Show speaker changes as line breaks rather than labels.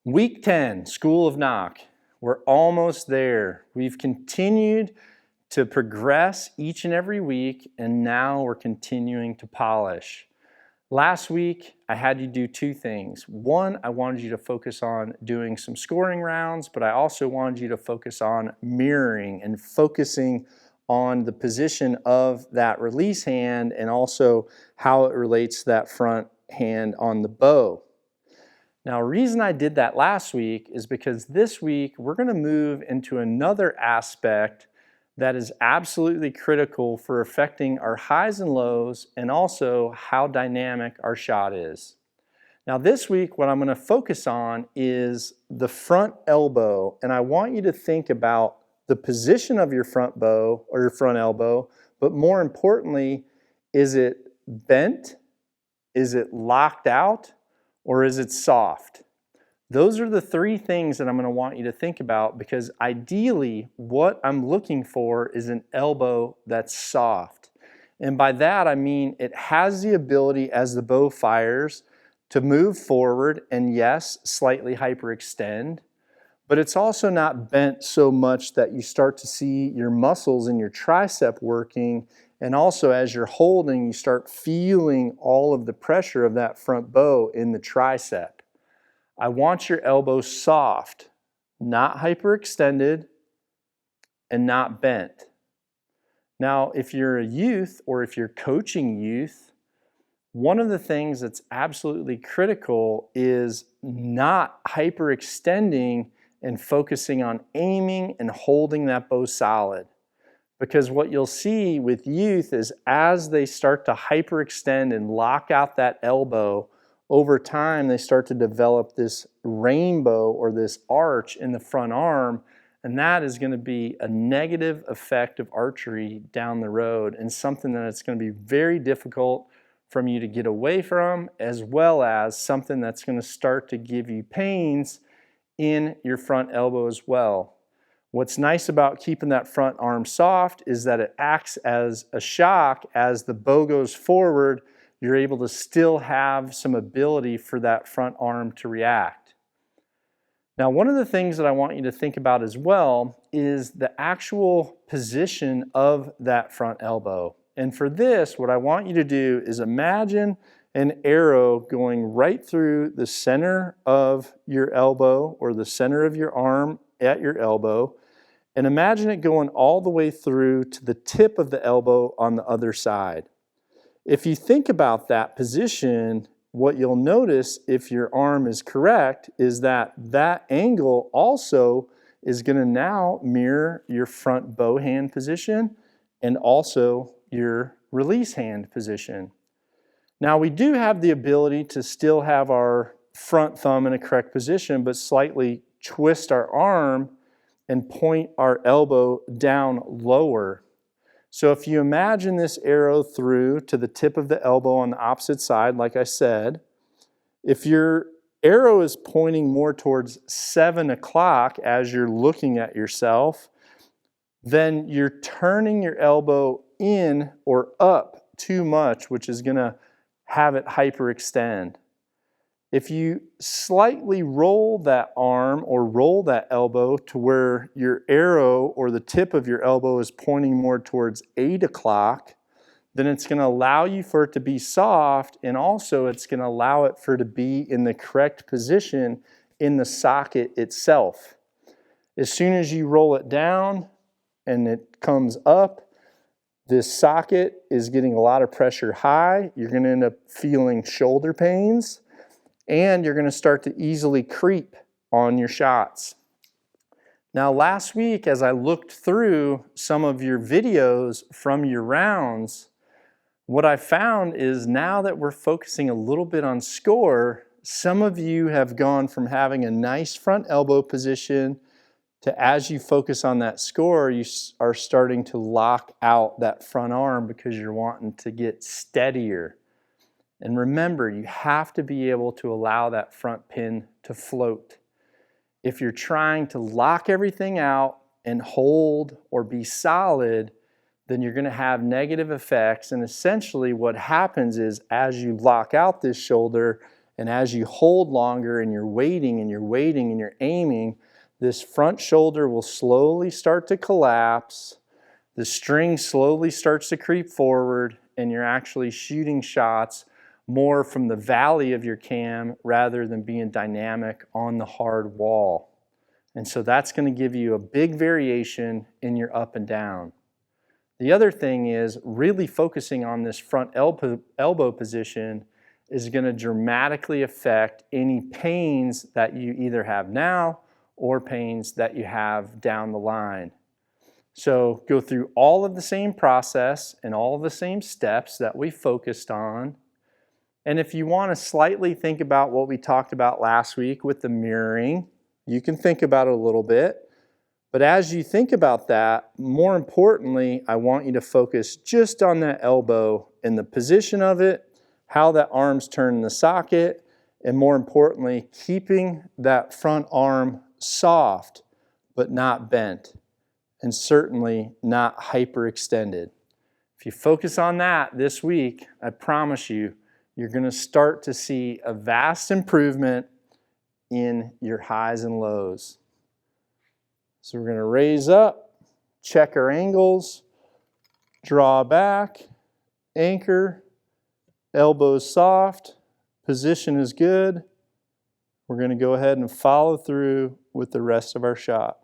Week 10, School of Nock. We're almost there. We've continued to progress each and every week, and now we're continuing to polish. Last week, I had you do two things. One, I wanted you to focus on doing some scoring rounds, but I also wanted you to focus on mirroring and focusing on the position of that release hand and also how it relates to that front hand on the bow. Now, the reason I did that last week is because this week we're going to move into another aspect that is absolutely critical for affecting our highs and lows and also how dynamic our shot is. Now, this week what I'm going to focus on is the front elbow, and I want you to think about the position of your front bow or your front elbow, but more importantly, is it bent? Is it locked out? Or is it soft? Those are the three things that I'm going to want you to think about, because ideally what I'm looking for is an elbow that's soft. And by that I mean it has the ability as the bow fires to move forward and yes, slightly hyperextend, but it's also not bent so much that you start to see your muscles in your tricep working. And also as you're holding, you start feeling all of the pressure of that front bow in the tricep. I want your elbow soft, not hyperextended and not bent. Now, if you're a youth or if you're coaching youth, one of the things that's absolutely critical is not hyperextending and focusing on aiming and holding that bow solid. Because what you'll see with youth is as they start to hyperextend and lock out that elbow, over time they start to develop this rainbow or this arch in the front arm, and that is going to be a negative effect of archery down the road and something that it's going to be very difficult for you to get away from, as well as something that's going to start to give you pains in your front elbow as well. What's nice about keeping that front arm soft is that it acts as a shock. As the bow goes forward, you're able to still have some ability for that front arm to react. Now, one of the things that I want you to think about as well is the actual position of that front elbow. And for this, what I want you to do is imagine an arrow going right through the center of your elbow or the center of your arm at your elbow, and imagine it going all the way through to the tip of the elbow on the other side. If you think about that position, what you'll notice if your arm is correct is that that angle also is going to now mirror your front bow hand position and also your release hand position. Now, we do have the ability to still have our front thumb in a correct position, but slightly twist our arm and point our elbow down lower. So if you imagine this arrow through to the tip of the elbow on the opposite side, like I said, if your arrow is pointing more towards 7 o'clock as you're looking at yourself, then you're turning your elbow in or up too much, which is going to have it hyperextend. If you slightly roll that arm or roll that elbow to where your arrow or the tip of your elbow is pointing more towards 8 o'clock, then it's going to allow you for it to be soft, and also it's going to allow it for it to be in the correct position in the socket itself. As soon as you roll it down and it comes up, this socket is getting a lot of pressure high. You're going to end up feeling shoulder pains, and you're going to start to easily creep on your shots. Now, last week, as I looked through some of your videos from your rounds, what I found is now that we're focusing a little bit on score, some of you have gone from having a nice front elbow position to, as you focus on that score, you are starting to lock out that front arm because you're wanting to get steadier. And remember, you have to be able to allow that front pin to float. If you're trying to lock everything out and hold or be solid, then you're going to have negative effects. And essentially what happens is as you lock out this shoulder And as you hold longer and you're waiting and you're waiting and you're aiming, this front shoulder will slowly start to collapse. The string slowly starts to creep forward, and you're actually shooting shots more from the valley of your cam rather than being dynamic on the hard wall. And so that's going to give you a big variation in your up and down. The other thing is really focusing on this front elbow position is going to dramatically affect any pains that you either have now or pains that you have down the line. So go through all of the same process and all of the same steps that we focused on. And if you want to slightly think about what we talked about last week with the mirroring, you can think about it a little bit. But as you think about that, more importantly, I want you to focus just on that elbow and the position of it, how that arm's turned in the socket, and more importantly, keeping that front arm soft but not bent, and certainly not hyperextended. If you focus on that this week, I promise you, you're going to start to see a vast improvement in your highs and lows. So we're going to raise up, check our angles, draw back, anchor, elbows soft, position is good. We're going to go ahead and follow through with the rest of our shot.